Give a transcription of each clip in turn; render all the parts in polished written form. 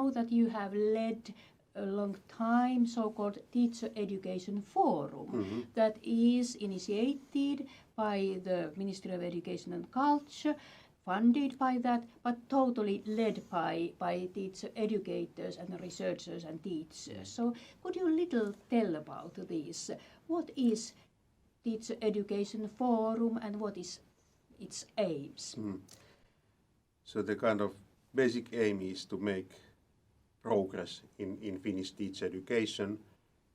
know that you have led a long time so-called Teacher Education Forum that is initiated by the Ministry of Education and Culture, funded by that, but totally led by teacher educators and researchers and teachers. So could you little tell about this? What is Teacher Education Forum and what is its aims? So the kind of basic aim is to make progress in Finnish teacher education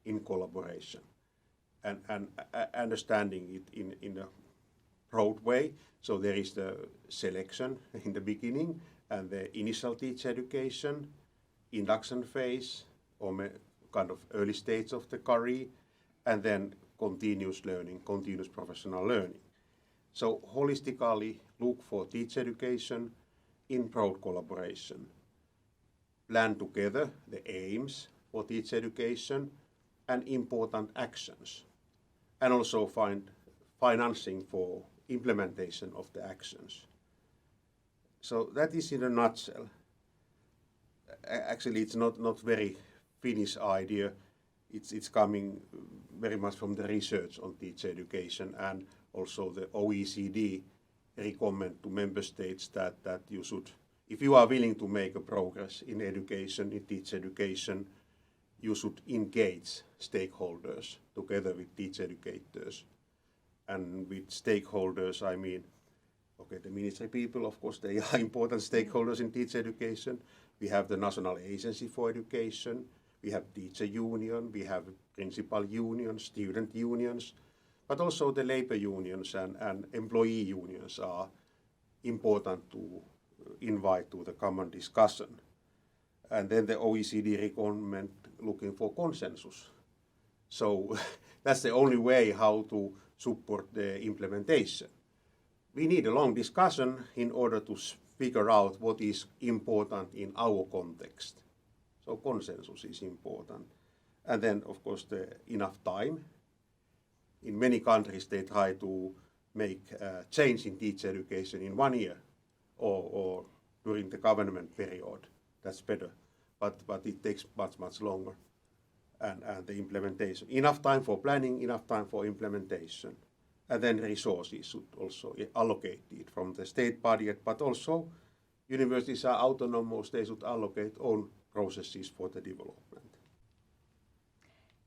in collaboration and understanding it in a broad way. So there is the selection in the beginning and the initial teacher education, induction phase, or kind of early stage of the career, and then continuous learning, continuous professional learning. So holistically look for teacher education in broad collaboration. Plan together the aims for teacher education and important actions, and also find financing for implementation of the actions. So that is in a nutshell. Actually, it's not very Finnish idea. It's coming very much from the research on teacher education, and also the OECD recommend to member states that you should, if you are willing to make a progress in education, in teacher education, you should engage stakeholders together with teacher educators. And with stakeholders, I mean, okay, the ministry people, of course, they are important stakeholders in teacher education. We have the National Agency for Education, we have teacher union, we have principal unions, student unions, but also the labor unions and employee unions are important to invite to the common discussion. And then the OECD recommend looking for consensus. So that's the only way how to support the implementation. We need a long discussion in order to figure out what is important in our context. So consensus is important. And then, of course, enough time. In many countries, they try to make change in teacher education in 1 year or during the government period. That's better. But it takes much longer. And the implementation. Enough time for planning, enough time for implementation. And then resources should also be allocated from the state budget, but also universities are autonomous, they should allocate own processes for the development.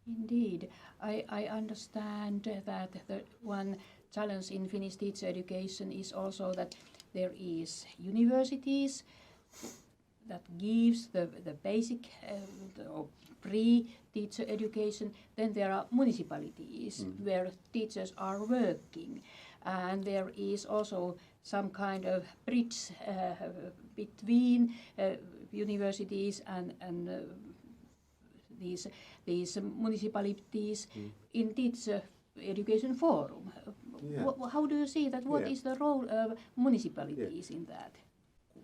Indeed. I understand that the one challenge in Finnish teacher education is also that there is universities that gives the basic or pre-teacher education. Then there are municipalities where teachers are working, and there is also some kind of bridge between universities and these municipalities in teacher education forum. How do you see that? What is the role of municipalities in that?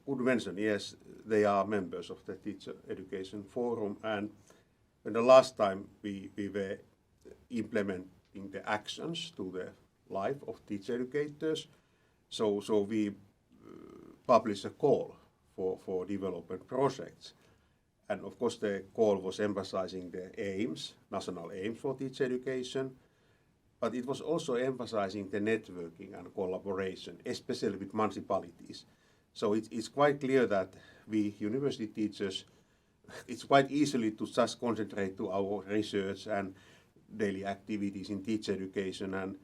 Good mention, yes, they are members of the Teacher Education Forum, and when the last time we were implementing the actions to the life of teacher educators, so we published a call for development projects. And of course the call was emphasizing the aims, national aims for teacher education, but it was also emphasizing the networking and collaboration, especially with municipalities. So it's quite clear that we university teachers, it's quite easily to just concentrate to our research and daily activities in teacher education and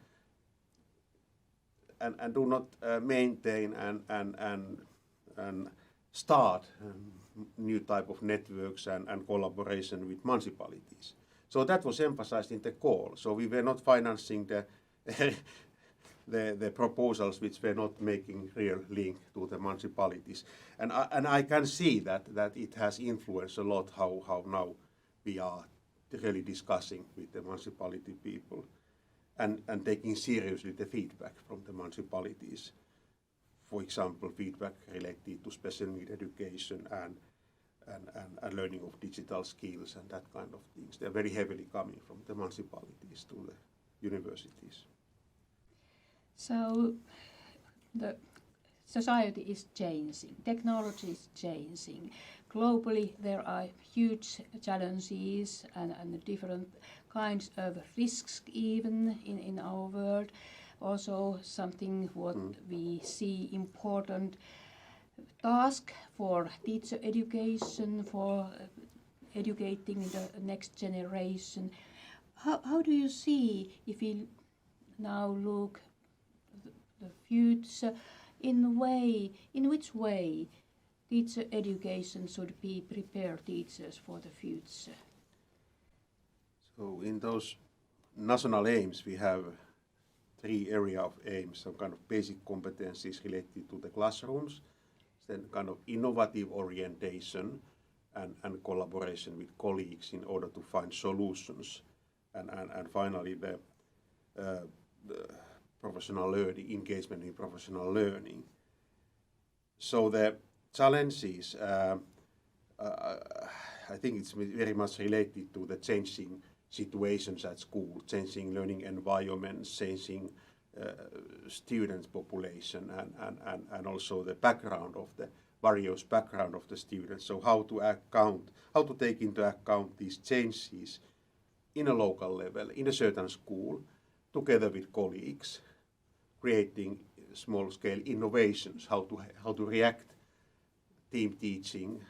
do not maintain and start new type of networks and collaboration with municipalities. So that was emphasized in the call. So we were not financing the proposals which were not making real link to the municipalities. And I can see that it has influenced a lot how now we are really discussing with the municipality people and taking seriously the feedback from the municipalities. For example, feedback related to special need education and learning of digital skills and that kind of things. They're very heavily coming from the municipalities to the universities. So the society is changing, technology is changing. Globally, there are huge challenges and different kinds of risks even in our world. Also something what we see important task for teacher education, for educating the next generation. How do you see, if we now look the future, in which way teacher education should be prepare teachers for the future? So in those national aims, we have 3 areas of aims, some kind of basic competencies related to the classrooms, then kind of innovative orientation and collaboration with colleagues in order to find solutions, and finally the professional learning, engagement in professional learning. So the challenges, I think it's very much related to the changing situations at school, changing learning environments, changing student population, and also the background of the various background of the students. So how to take into account these changes in a local level, in a certain school, together with colleagues, creating small-scale innovations, how to react, team teaching,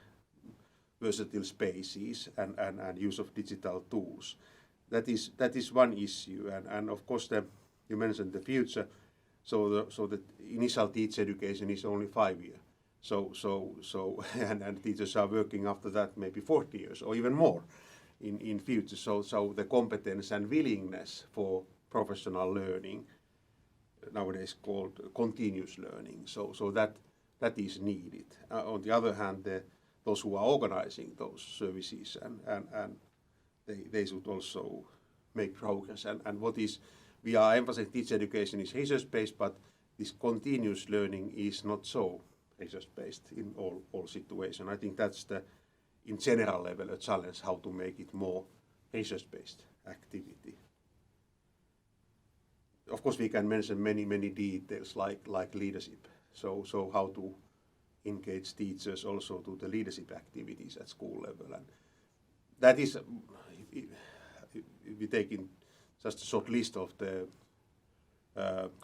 versatile spaces, and use of digital tools. That is one issue, and of course you mentioned the future. So the initial teacher education is only 5 years. So and teachers are working after that maybe 40 years or even more in future. So the competence and willingness for professional learning, nowadays called continuous learning. So that is needed. On the other hand, those who are organizing those services and they should also make progress. And what is we are emphasizing teacher education is research-based, but this continuous learning is not so research-based in all situations. I think that's in general level, a challenge how to make it more research-based activity. Of course, we can mention many details like leadership. So how to engage teachers also to the leadership activities at school level, and that is, if we take in just a short list of the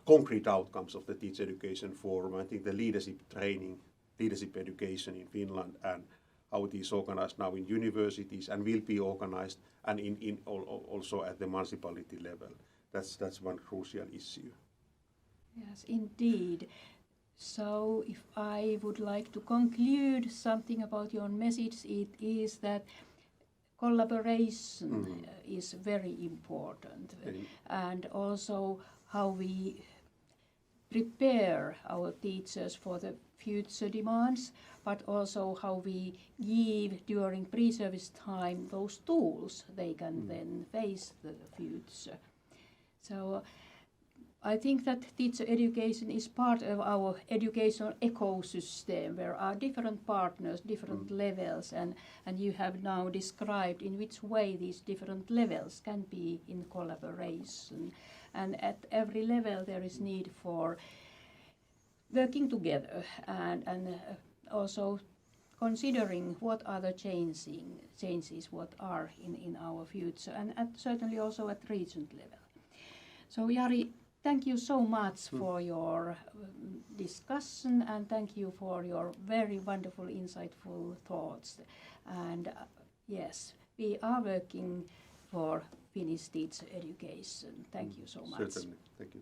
concrete outcomes of the teacher education forum. I think the leadership training, leadership education in Finland, and how it is organized now in universities and will be organized, and also at the municipality level. That's one crucial issue. Yes, indeed. So if I would like to conclude something about your message, it is that collaboration is very important, and also how we prepare our teachers for the future demands, but also how we give during pre-service time those tools they can then face the future. So I think that teacher education is part of our educational ecosystem. There are different partners, different levels, and you have now described in which way these different levels can be in collaboration. And at every level there is need for working together and also considering what are the changes what are in our future, and certainly also at region level. So Jari, thank you so much for your discussion, and thank you for your very wonderful, insightful thoughts. And yes, we are working for Finnish teacher education. Thank you so much. Certainly. Thank you.